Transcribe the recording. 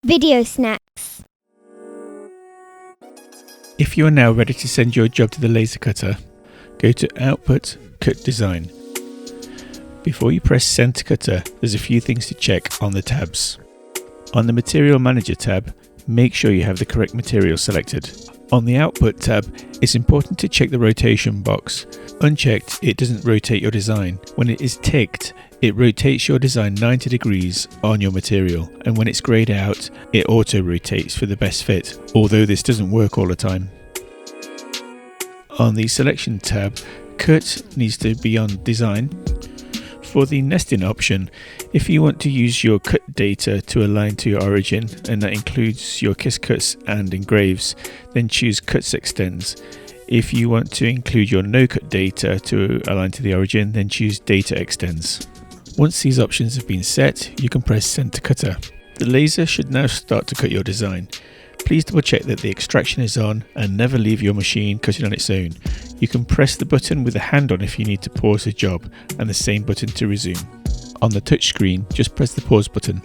Video snacks. If you are now ready to send your job to the laser cutter, go to Output, Cut Design. Before you press Send to Cutter, there's a few things to check on the tabs. On the Material Manager tab, make sure you have the correct material selected. On the Output tab, it's important to check the rotation box. Unchecked, it doesn't rotate your design. When it is ticked, it rotates your design 90 degrees on your material, and when it's grayed out, it auto rotates for the best fit, although this doesn't work all the time. On the Selection tab, Cut needs to be on Design. For the nesting option, if you want to use your cut data to align to your origin, and that includes your kiss cuts and engraves, then choose Cuts Extends. If you want to include your no cut data to align to the origin, then choose Data Extends. Once these options have been set, you can press Send to Cutter. The laser should now start to cut your design. Please double check that the extraction is on and never leave your machine cutting on its own. You can press the button with the hand on if you need to pause the job, and the same button to resume. On the touch screen, just press the pause button.